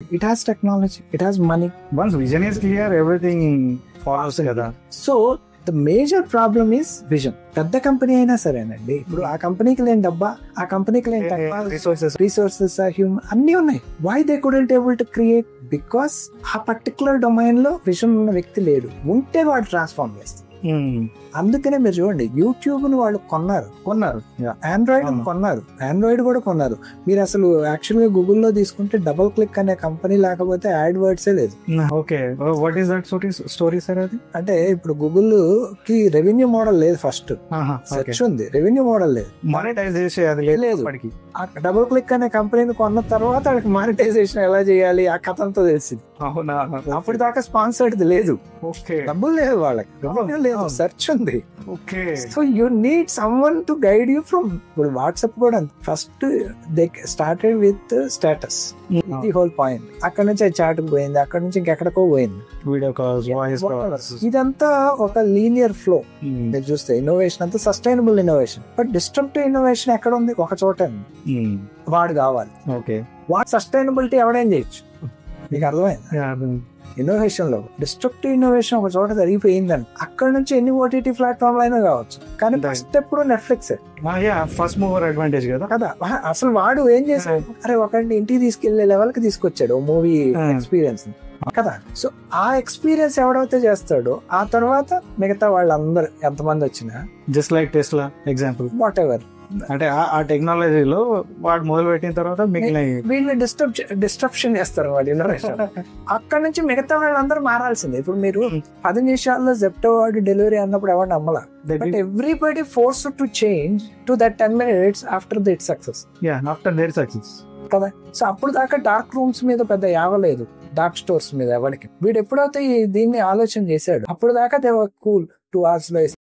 It has technology, it has money. Once vision is clear, everything follows కదా. So the major problem is vision. పెద్ద company అయినా సరేనండి, ఇప్పుడు ఆ కంపెనీకి లేని డబ్బా, ఆ కంపెనీకి లేని రిసోర్సెస్ హ్యూమన్ అన్ని ఉన్నాయి. Why they couldn't able to create? Because ఆ పర్టికులర్ డొమైన్ లో విజన్ ఉన్న వ్యక్తి లేడు. ఉంటే వాడు ట్రాన్స్ఫార్మ్ చేస్తారు. అందుకనే మీరు చూడండి, యూట్యూబ్ ను వాళ్ళు కొన్నారు, ఆండ్రాయిడ్ కూడా కొన్నారు. మీరు అసలు యాక్చువల్ గా గూగుల్లో తీసుకుంటే డబుల్ క్లిక్ అనే కంపెనీ లేకపోతే యాడ్ వర్డ్సే లేదు. Okay, what is that story sir? అది అంటే ఇప్పుడు గూగుల్ కి రెవెన్యూ మోడల్ లేదు. ఫస్ట్ సెర్చ్ ఉంది, రెవెన్యూ మోడల్ లేదు, మానిటైజేషన్ అది లేదు. డబుల్ క్లిక్ అనే కంపెనీని కొన్న తర్వాత వాళ్ళకి మానిటైజేషన్ ఎలా చేయాలి ఆ కథ అంతా తెలిసింది. అప్పుడు దాకా స్పాన్సర్డ్ లేదు, డబ్బులు లేదు, వాళ్ళకి రెవెన్యూ లేదు, సెర్చ్ ఉంది. So you need someone to guide you from. ఇప్పుడు వాట్సాప్ కూడా first they started with status, ఇది హోల్ పాయింట్. అక్కడ నుంచి చాట్ పోయింది, అక్కడ నుంచి ఇంకెక్కడికో పోయింది, వీడియో కాల్స్. ఇదంతా ఒక లీనియర్ ఫ్లో. మీరు చూస్తే ఇన్నోవేషన్ అంతా sustainable innovation. But disruptive innovation ఎక్కడ ఉంది? ఒక చోట వాడు కావాలి. వాడు సస్టైనబిలిటీ ఎవడేం చేయొచ్చు, మీకు అర్థమైంది? ఇన్నోవేషన్ లో డిస్ట్రక్టివ్ ఇన్నోవేషన్ ఒక చోట జరిగిపోయిందని అక్కడ నుంచి ఎన్ని ఓటీటీ ప్లాట్ఫామ్లు అయినా కావచ్చు, కానీ ఫస్ట్ ఎప్పుడు నెట్ఫ్లిక్స్ ఫస్ట్ మూవర్ అడ్వాంటేజ్ కదా. అసలు వాడు ఏం చేశాడు, అరే ఒకరిని ఇంటికి తీసుకెళ్లే లెవెల్ కి తీసుకొచ్చాడు మూవీ ఎక్స్పీరియన్స్ కదా. సో ఆ ఎక్స్పీరియన్స్ ఎవడైతే చేస్తాడో ఆ తర్వాత మిగతా వాళ్ళందరూ ఎంతమంది వచ్చినా, just like Tesla example, what ever, అంటే ఆ టెక్నాలజీలో వాడు మొదలు పెట్టిన తర్వాత మిగిలిన వీళ్ళు డిస్ట్రప్షన్ చేస్తారు వాళ్ళు ఇన్నోవేషన్. అక్కడ నుంచి మిగతా వాళ్ళందరూ మారాల్సిందే. ఇప్పుడు మీరు 10 నిమిషాల్లో జెప్టో వాడు డెలివరీ అన్నప్పుడు ఎవరు నమ్మలా, but everybody force to change to that 10 minutes after that success. కదా. సో అప్పుడు దాకా డార్క్ రూమ్స్ మీద పెద్ద యావలేదు, డార్క్ స్టోర్స్ మీద ఎవరికి. వీడు ఎప్పుడైతే దీన్ని ఆలోచన చేశాడు అప్పుడు దాకా దే వర్ కూల్ 2 hours లో